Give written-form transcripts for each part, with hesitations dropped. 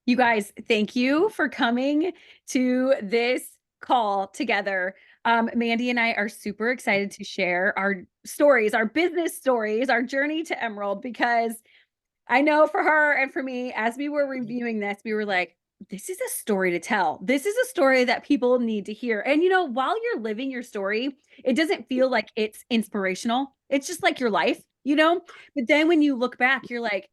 You guys, thank you for coming to this call together. Mandy and I are super excited to share our stories, our business stories, our journey to Emerald, because I know for her and for me, as we were reviewing this, we were like, this is a story to tell. This is a story that people need to hear. And while you're living your story, it doesn't feel like it's inspirational. It's just like your life. But then when you look back, you're like,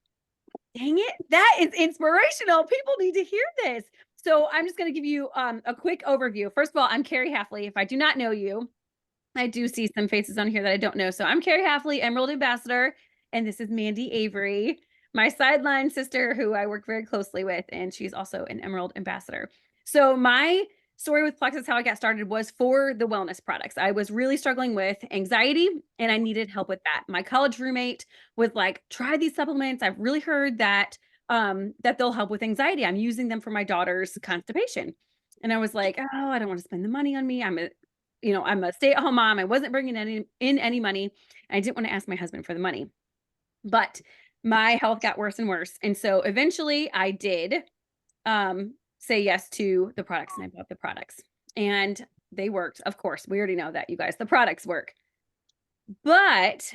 dang it, that is inspirational. People need to hear this. So I'm just going to give you a quick overview. First of all, I'm Kari Hafeli. If I do not know you, I do see some faces on here that I don't know. So I'm Kari Hafeli, Emerald Ambassador, and this is Mandy Avery, my sideline sister who I work very closely with, and she's also an Emerald Ambassador. So my story with Plexus, how I got started, was for the wellness products. I was really struggling with anxiety and I needed help with that. My college roommate was like, try these supplements. I've really heard that they'll help with anxiety. I'm using them for my daughter's constipation. And I was like, oh, I don't want to spend the money on me. I'm a stay-at-home mom. I wasn't bringing any money. I didn't want to ask my husband for the money. But my health got worse and worse. And so eventually I did say yes to the products and I bought the products. And they worked. Of course, we already know that, you guys. The products work. But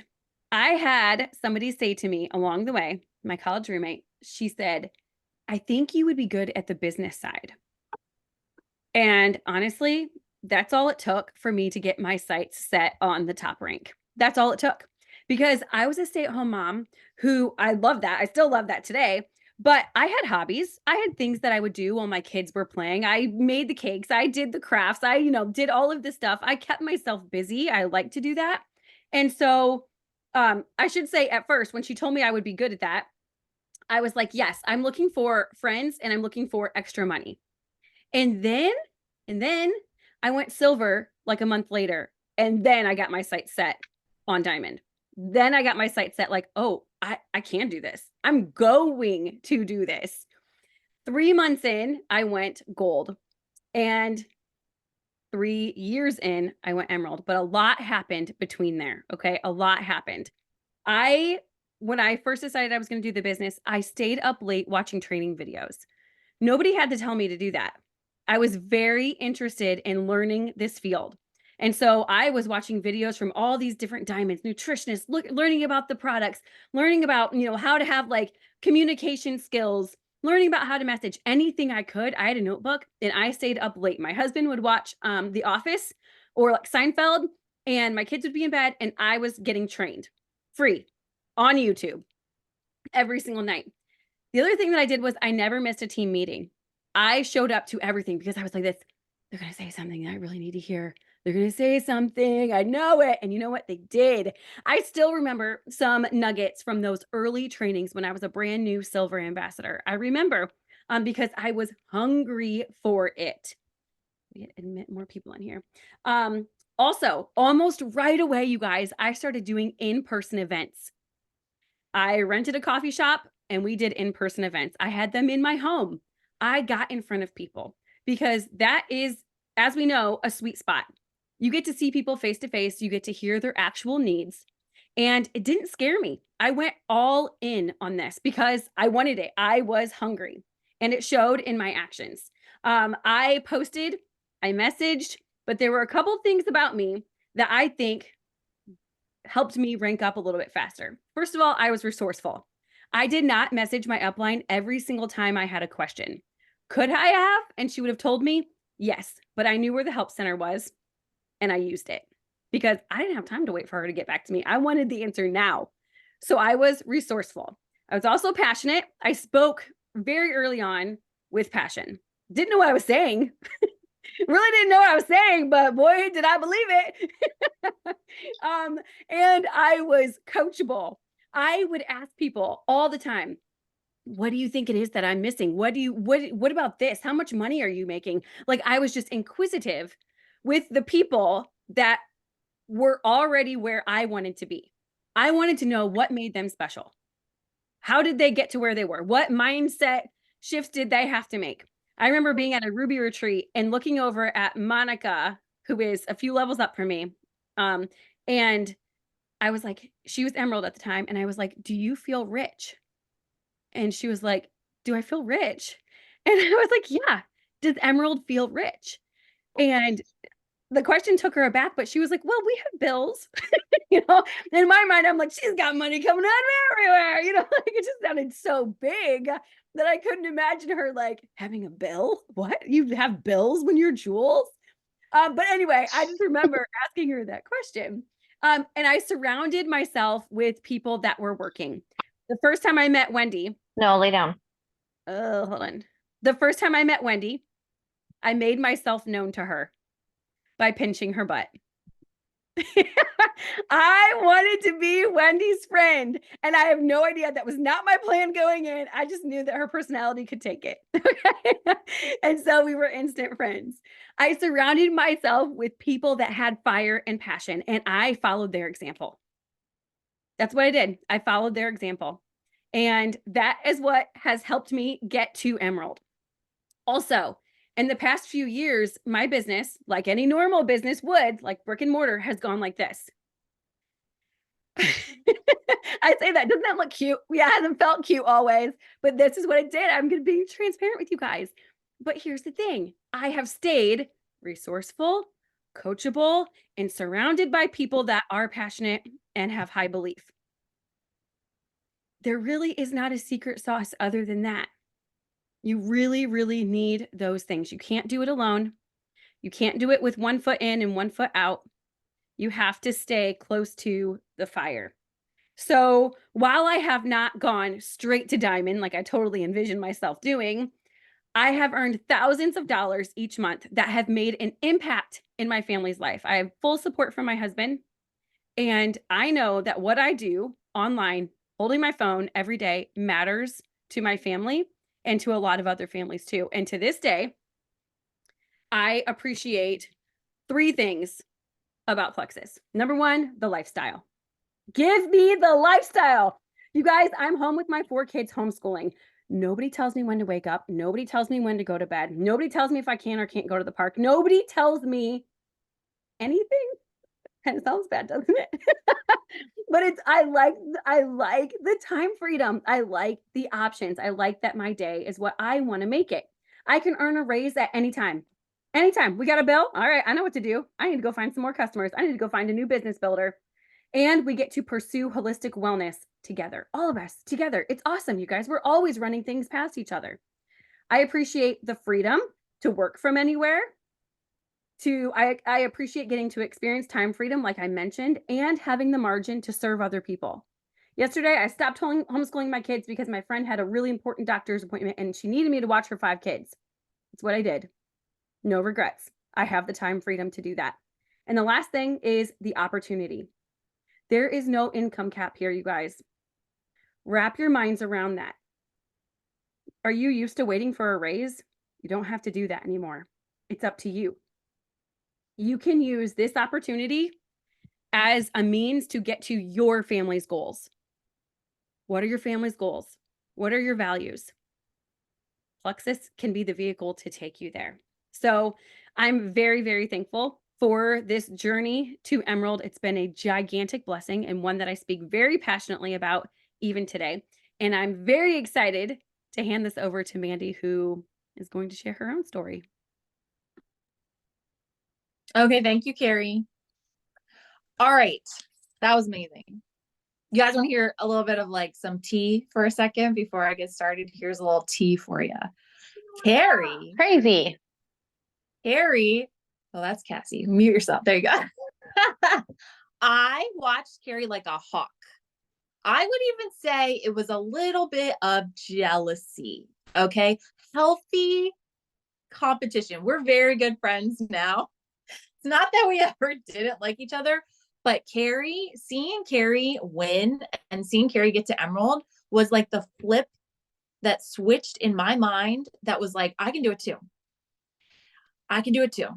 I had somebody say to me along the way, my college roommate, she said, I think you would be good at the business side. And honestly, that's all it took for me to get my sights set on the top rank. That's all it took because I was a stay-at-home mom who I love that. I still love that today. But I had hobbies. I had things that I would do while my kids were playing. I made the cakes. I did the crafts. I did all of this stuff. I kept myself busy. I like to do that. And so I should say at first, when she told me I would be good at that, I was like, yes, I'm looking for friends and I'm looking for extra money. And then and then I went silver like a month later. And then I got my sights set on diamond. Then I got my sights set like, oh, I can do this. I'm going to do this. 3 months in, I went gold. And 3 years in, I went emerald. But a lot happened between there. Okay. A lot happened. I, when I first decided I was going to do the business, I stayed up late watching training videos. Nobody had to tell me to do that. I was very interested in learning this field. And so I was watching videos from all these different diamonds, nutritionists, learning about the products, learning about, how to have like communication skills, learning about how to message anything I could. I had a notebook and I stayed up late. My husband would watch The Office or like Seinfeld, and my kids would be in bed and I was getting trained free on YouTube every single night. The other thing that I did was I never missed a team meeting. I showed up to everything because I was like this, they're going to say something that I really need to hear. They're going to say something. I know it. And you know what? They did. I still remember some nuggets from those early trainings when I was a brand new silver ambassador. I remember because I was hungry for it. We admit more people in here. Also, almost right away, you guys, I started doing in-person events. I rented a coffee shop and we did in-person events. I had them in my home. I got in front of people because that is, as we know, a sweet spot. You get to see people face to face, you get to hear their actual needs. And it didn't scare me. I went all in on this because I wanted it. I was hungry and it showed in my actions. I posted, I messaged, but there were a couple things about me that I think helped me rank up a little bit faster. First of all, I was resourceful. I did not message my upline every single time I had a question. Could I have? And she would have told me, yes, but I knew where the help center was and I used it because I didn't have time to wait for her to get back to me. I wanted the answer now. So I was resourceful. I was also passionate. I spoke very early on with passion. Didn't know what I was saying. Really didn't know what I was saying, but boy, did I believe it. And I was coachable. I would ask people all the time, what do you think it is that I'm missing? What about this? How much money are you making? Like I was just inquisitive with the people that were already where I wanted to be. I wanted to know what made them special. How did they get to where they were? What mindset shifts did they have to make? I remember being at a Ruby retreat and looking over at Monica, who is a few levels up from me. And I was like, she was Emerald at the time. And I was like, do you feel rich? And she was like, do I feel rich? And I was like, yeah, does Emerald feel rich? And the question took her aback, but she was like, well, we have bills. In my mind, I'm like, she's got money coming out everywhere. Like it just sounded so big that I couldn't imagine her like having a bill. What? You have bills when you're Jules? But anyway, I just remember asking her that question. And I surrounded myself with people that were working. The first time I met Wendy, No, lay down. hold on. The first time I met Wendy, I made myself known to her by pinching her butt. I wanted to be Wendy's friend, and I have no idea. That was not my plan going in. I just knew that her personality could take it. Okay? And so we were instant friends. I surrounded myself with people that had fire and passion, and I followed their example. That's what I did. I followed their example. And that is what has helped me get to Emerald. Also, in the past few years, my business, like any normal business would, like brick and mortar, has gone like this. I say that. Doesn't that look cute? Yeah, it hasn't felt cute always, but this is what it did. I'm going to be transparent with you guys. But here's the thing. I have stayed resourceful, coachable, and surrounded by people that are passionate and have high belief. There really is not a secret sauce other than that. You really, really need those things. You can't do it alone. You can't do it with one foot in and one foot out. You have to stay close to the fire. So while I have not gone straight to diamond like I totally envisioned myself doing, I have earned thousands of dollars each month that have made an impact in my family's life. I have full support from my husband. And I know that what I do online, holding my phone every day, matters to my family and to a lot of other families too. And to this day, I appreciate three things about Plexus. Number one, the lifestyle. Give me the lifestyle. You guys, I'm home with my 4 kids homeschooling. Nobody tells me when to wake up. Nobody tells me when to go to bed. Nobody tells me if I can or can't go to the park. Nobody tells me anything. Kind of sounds bad, doesn't it? But I like the time freedom. I like the options. I like that my day is what I want to make it. I can earn a raise at any time. Anytime. We got a bill. All right, I know what to do. I need to go find some more customers. I need to go find a new business builder. And we get to pursue holistic wellness together. All of us together. It's awesome, you guys. We're always running things past each other. I appreciate the freedom to work from anywhere. I appreciate getting to experience time freedom, like I mentioned, and having the margin to serve other people. Yesterday, I stopped homeschooling my kids because my friend had a really important doctor's appointment and she needed me to watch her 5 kids. It's what I did. No regrets. I have the time freedom to do that. And the last thing is the opportunity. There is no income cap here, you guys. Wrap your minds around that. Are you used to waiting for a raise? You don't have to do that anymore. It's up to you. You can use this opportunity as a means to get to your family's goals. What are your family's goals? What are your values? Plexus can be the vehicle to take you there. So I'm very, very thankful for this journey to Emerald. It's been a gigantic blessing and one that I speak very passionately about even today. And I'm very excited to hand this over to Mandy, who is going to share her own story. Okay, thank you, Kari. All right, that was amazing. You guys want to hear a little bit of like some tea for a second before I get started? Here's a little tea for you. Kari. Crazy. Kari. Oh, that's Cassie. Mute yourself. There you go. I watched Kari like a hawk. I would even say it was a little bit of jealousy. Okay. Healthy competition. We're very good friends now. It's not that we ever didn't like each other, but seeing Kari win and seeing Kari get to Emerald was like the flip that switched in my mind that was like, I can do it too. I can do it too.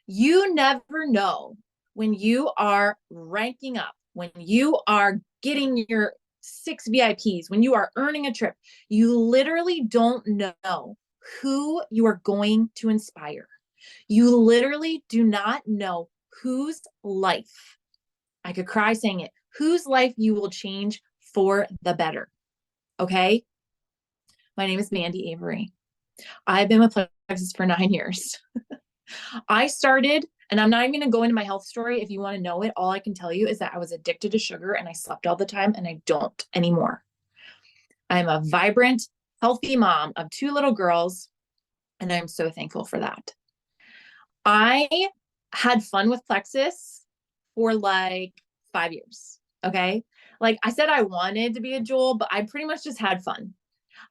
You never know when you are ranking up, when you are getting your 6 VIPs, when you are earning a trip, you literally don't know who you are going to inspire. You literally do not know whose life, I could cry saying it, whose life you will change for the better. Okay. My name is Mandy Avery. I've been with plexus for 9 years. I started, and I'm not even going to go into my health story. If you want to know it, all I can tell you is that I was addicted to sugar and I slept all the time, and I don't anymore. I'm a vibrant, healthy mom of 2 little girls, and I'm so thankful for that. I had fun with plexus for like 5 years. Okay. Like I said, I wanted to be a jewel, but I pretty much just had fun.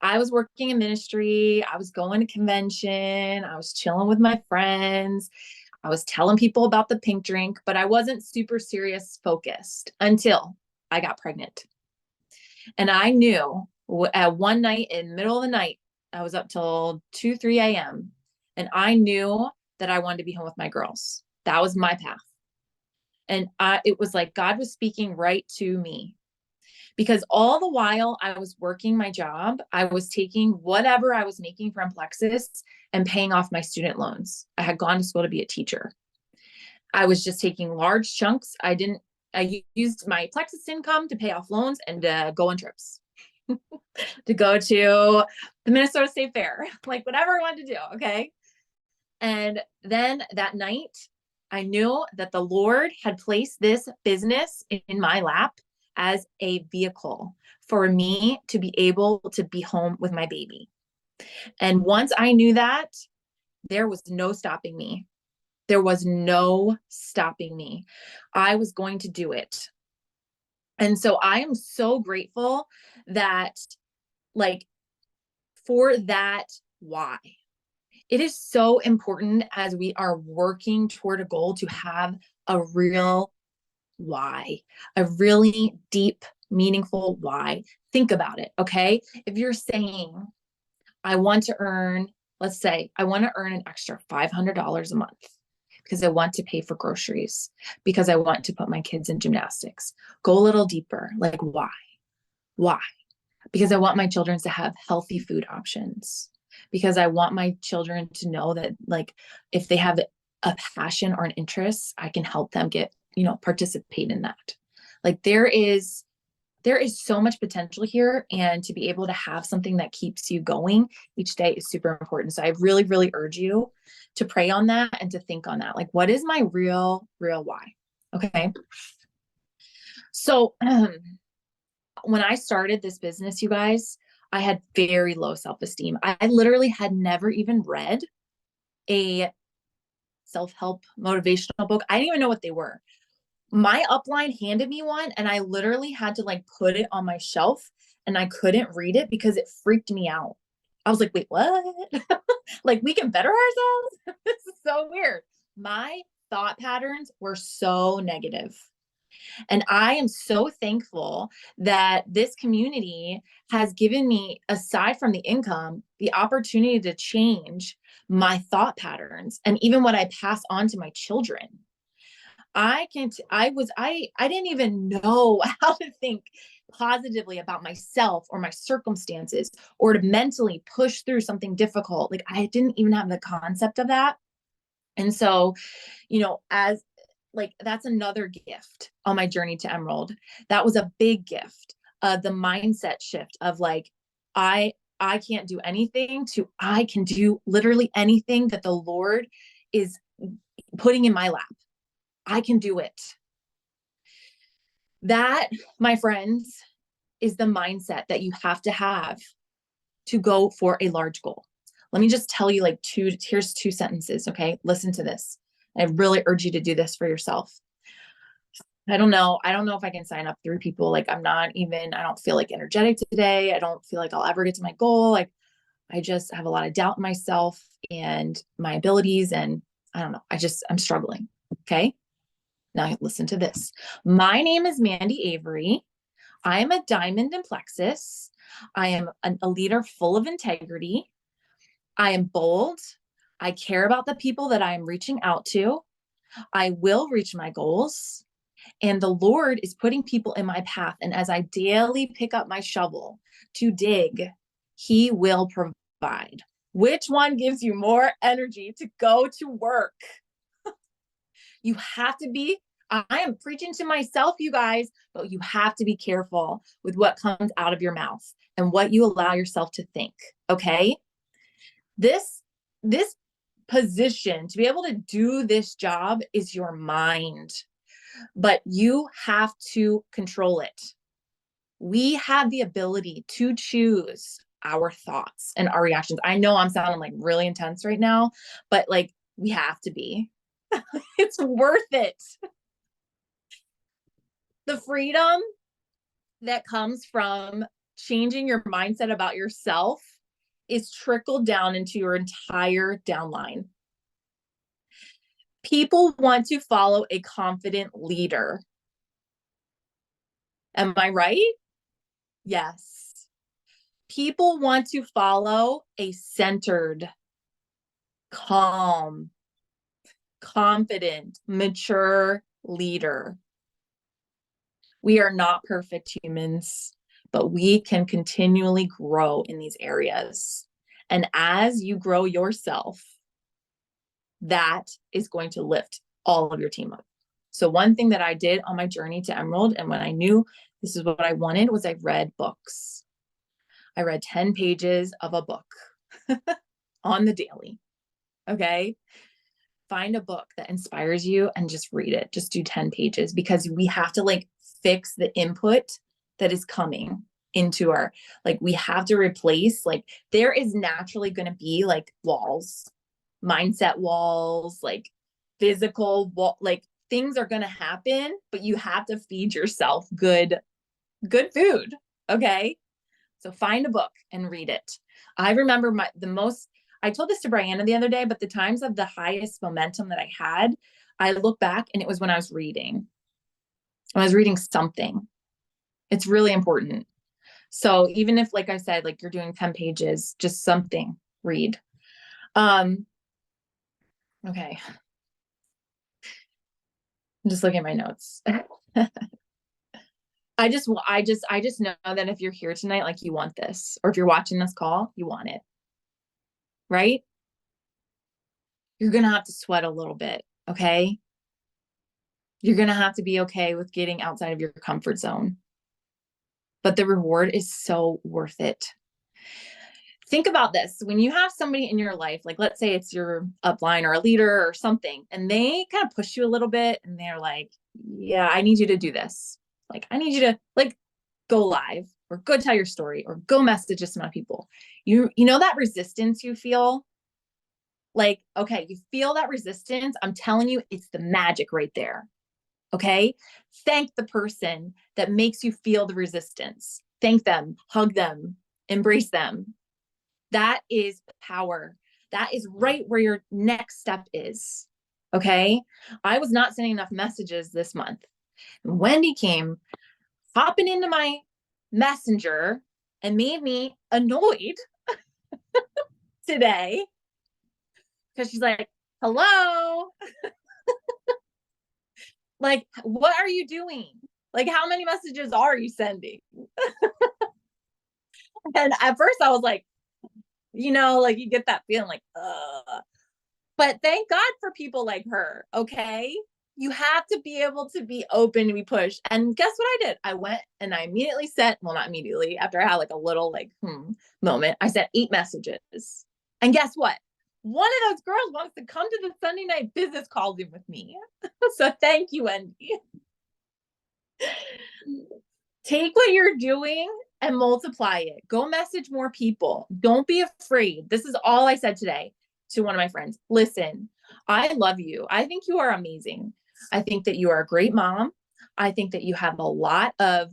I was working in ministry. I was going to convention. I was chilling with my friends. I was telling people about the pink drink, but I wasn't super serious focused until I got pregnant. And I knew at one night in the middle of the night, I was up till 2, 3 a.m. And I knew that I wanted to be home with my girls. That was my path. And it was like God was speaking right to me, because all the while I was working my job, I was taking whatever I was making from Plexus and paying off my student loans. I had gone to school to be a teacher. I was just taking large chunks. I used my Plexus income to pay off loans and go on trips, to go to the Minnesota State Fair, like whatever I wanted to do. Okay. And then that night, I knew that the Lord had placed this business in my lap as a vehicle for me to be able to be home with my baby. And once I knew that, there was no stopping me. There was no stopping me. I was going to do it. And so I am so grateful that, like, for that why. It is so important as we are working toward a goal to have a real why, a really deep, meaningful why. Think about it, okay? If you're saying, I want to earn, let's say, I want to earn an extra $500 a month because I want to pay for groceries, because I want to put my kids in gymnastics. Go a little deeper. Like, why? Why? Because I want my children to have healthy food options. Because I want my children to know that, like, if they have a passion or an interest, I can help them get, participate in that. Like, there is so much potential here, and to be able to have something that keeps you going each day is super important. So I really, really urge you to pray on that and to think on that. Like, what is my real why? Okay. So when I started this business, you guys, I had very low self-esteem. I literally had never even read a self-help motivational book. I didn't even know what they were. My upline handed me one, and I literally had to like put it on my shelf, and I couldn't read it because it freaked me out. I was like, wait, what? Like, we can better ourselves? This is so weird. My thought patterns were so negative. And I am so thankful that this community has given me, aside from the income, the opportunity to change my thought patterns and even what I pass on to my children. I didn't even know how to think positively about myself or my circumstances, or to mentally push through something difficult. Like, I didn't even have the concept of that. And so, as like, that's another gift on my journey to Emerald. That was a big gift. The mindset shift of like, I can't do anything, to I can do literally anything that the Lord is putting in my lap. I can do it. That, my friends, is the mindset that you have to go for a large goal. Let me just tell you, like, here's 2 sentences. Okay. Listen to this. I really urge you to do this for yourself. I don't know if I can sign up 3 people. Like, I don't feel like energetic today. I don't feel like I'll ever get to my goal. Like, I just have a lot of doubt in myself and my abilities. And I don't know. I'm struggling. Okay. Now listen to this. My name is Mandy Avery. I am a diamond in plexus. I am a leader full of integrity. I am bold. I care about the people that I am reaching out to. I will reach my goals. And the Lord is putting people in my path. And as I daily pick up my shovel to dig, He will provide. Which one gives you more energy to go to work? You have to be, I am preaching to myself, you guys, but you have to be careful with what comes out of your mouth and what you allow yourself to think. Okay. This, this position to be able to do this job is your mind, but you have to control it. We have the ability to choose our thoughts and our reactions. I know I'm sounding like really intense right now, but like we have to be. It's worth it. The freedom that comes from changing your mindset about yourself is trickled down into your entire downline. People want to follow a confident leader. Am I right? Yes. People want to follow a centered, calm, confident, mature leader. We are not perfect humans, but we can continually grow in these areas. And as you grow yourself, that is going to lift all of your team up. So one thing that I did on my journey to Emerald, and when I knew this is what I wanted, was I read books. I read 10 pages of a book on the daily. Okay. Find a book that inspires you and just read it. Just do 10 pages, because we have to like fix the input that is coming into our, like, we have to replace, like, there is naturally going to be like walls, mindset walls, like physical wall, like things are going to happen, but you have to feed yourself good food. Okay. So find a book and read it. I remember I told this to Brianna the other day, but the times of the highest momentum that I had, I look back and it was when I was reading. I was reading something. It's really important. So even if, like I said, like you're doing 10 pages, just something, read. Okay. I'm just looking at my notes. I just know that if you're here tonight, like you want this, or if you're watching this call, you want it, right? You're going to have to sweat a little bit. Okay. You're going to have to be okay with getting outside of your comfort zone, but the reward is so worth it. Think about this. When you have somebody in your life, like let's say it's your upline or a leader or something, and they kind of push you a little bit and they're like, yeah, I need you to do this. Like, I need you to like go live or go tell your story or go message this amount of people. You know that resistance you feel? Like, okay, you feel that resistance. I'm telling you, it's the magic right there. Okay. Thank the person that makes you feel the resistance. Thank them, hug them, embrace them. That is power. That is right where your next step is. Okay. I was not sending enough messages this month. And Wendy came hopping into my messenger and made me annoyed today because she's like, hello. Like, what are you doing? Like, how many messages are you sending? And at first I was like, like you get that feeling like, but thank God for people like her. Okay. You have to be able to be open to be pushed. And guess what I did? I went and I immediately sent, well, not immediately, after I had like a little moment, I sent 8 messages. And guess what? One of those girls wants to come to the Sunday night business call Zoom with me. So thank you, Wendy. Take what you're doing and multiply it. Go message more people. Don't be afraid. This is all I said today to one of my friends. Listen, I love you. I think you are amazing. I think that you are a great mom. I think that you have a lot of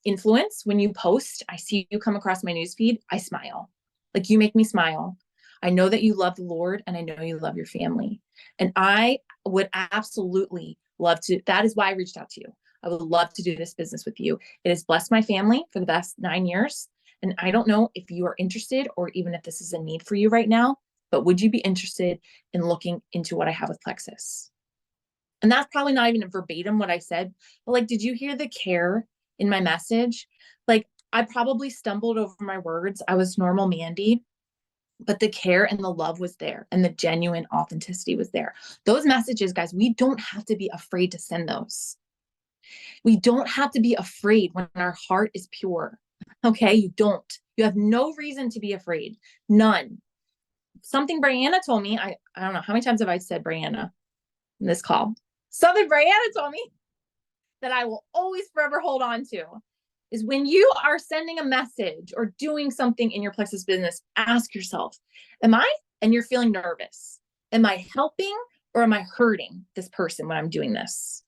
influence when you post. I see you come across my newsfeed. I smile. Like, you make me smile. I know that you love the Lord, and I know you love your family. And I would absolutely love to. That is why I reached out to you. I would love to do this business with you. It has blessed my family for the past 9 years. And I don't know if you are interested, or even if this is a need for you right now, but would you be interested in looking into what I have with Plexus? And that's probably not even verbatim what I said, but like, did you hear the care in my message? Like, I probably stumbled over my words. I was normal Mandy, but the care and the love was there, and the genuine authenticity was there. Those messages, guys, we don't have to be afraid to send those. We don't have to be afraid when our heart is pure. Okay. You don't. You have no reason to be afraid. None. something Brianna told me, I don't know how many times have I said Brianna in this call. Something Brianna told me that I will always forever hold on to is when you are sending a message or doing something in your plexus business, ask yourself, and you're feeling nervous, am I helping or am I hurting this person when I'm doing this?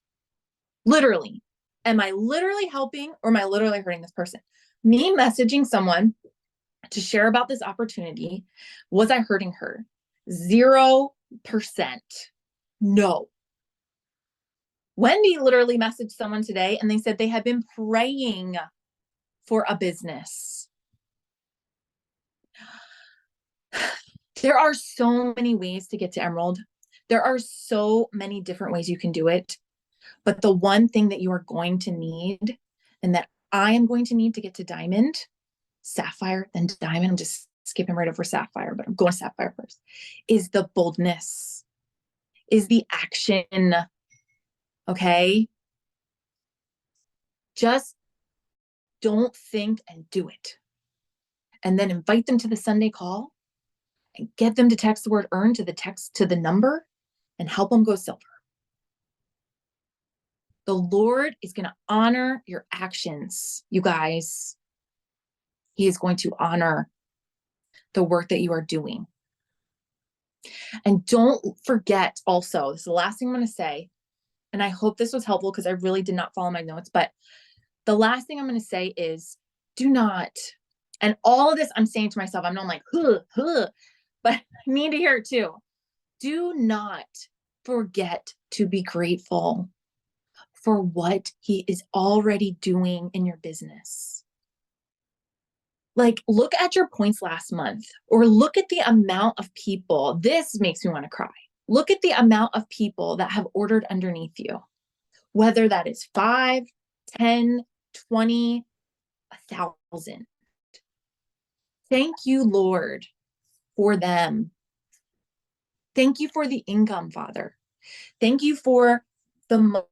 Literally, am I literally helping or am I literally hurting this person? Me messaging someone to share about this opportunity, was I hurting her? 0%. No. Wendy literally messaged someone today and they said they had been praying for a business. There are so many ways to get to Emerald. There are so many different ways you can do it. But the one thing that you are going to need, and that I am going to need to get to Diamond, Sapphire, then Diamond, I'm just skipping right over Sapphire, but I'm going to Sapphire first, is the boldness, is the action. Okay? Just don't think and do it. And then invite them to the Sunday call and get them to text the word earn to the number and help them go silver. The Lord is going to honor your actions, you guys. He is going to honor the work that you are doing. And don't forget also, this is the last thing I'm going to say, and I hope this was helpful because I really did not follow my notes, but the last thing I'm going to say is do not, and all of this I'm saying to myself, I'm not like, but I need to hear it too. Do not forget to be grateful for what he is already doing in your business. Like, look at your points last month, or look at the amount of people. This makes me want to cry. Look at the amount of people that have ordered underneath you, whether that is 5, 10, 20, 1,000. Thank you, Lord, for them. Thank you for the income, Father. Thank you for the money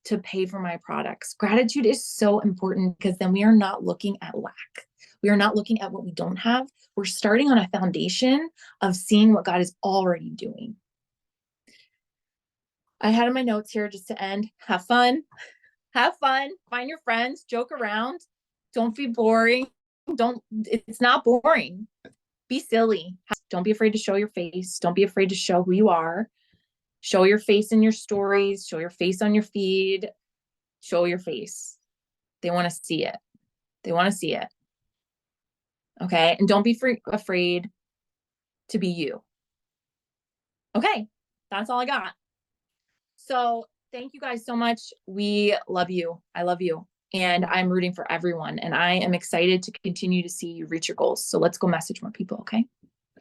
to pay for my products. Gratitude is so important because then we are not looking at lack. We are not looking at what we don't have. We're starting on a foundation of seeing what God is already doing. I had in my notes here just to end. Have fun. Have fun. Find your friends. Joke around. Don't be boring. It's not boring. Be silly. Don't be afraid to show your face. Don't be afraid to show who you are. Show your face in your stories. Show your face on your feed. Show your face. They want to see it. They want to see it. Okay. And don't be afraid to be you. Okay. That's all I got. So thank you guys so much. We love you. I love you. And I'm rooting for everyone. And I am excited to continue to see you reach your goals. So let's go message more people. Okay.